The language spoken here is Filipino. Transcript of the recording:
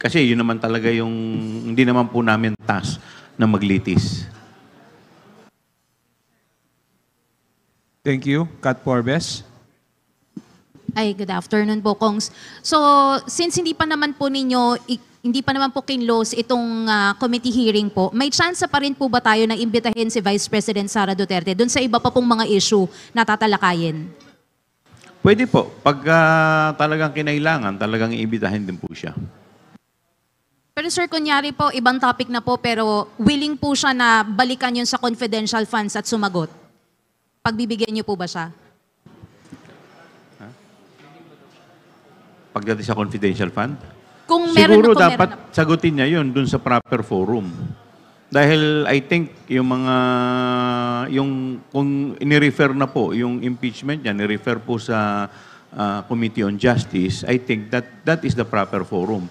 kasi yun naman talaga yung hindi naman po namin task na maglitis. Thank you. Kat Forbes. Ay, good afternoon po, Kongs. So, since hindi pa naman po kinlose itong committee hearing po, may chance pa rin po ba tayo na imbitahin si Vice President Sara Duterte dun sa iba pa pong mga issue na tatalakayin? Pwede po. Pag talagang kinailangan, talagang iimbitahin din po siya. Pero sir, kunyari po, ibang topic na po, pero willing po siya na balikan yun sa confidential funds at sumagot. Pagbibigyan niyo po ba siya? Pagdating sa confidential fund? Kung meron Siguro na, kung dapat meron na. sagutin niya yun dun sa proper forum. Dahil I think kung inirefer na po yung impeachment niya, nirefer po sa Committee on Justice, I think that is the proper forum.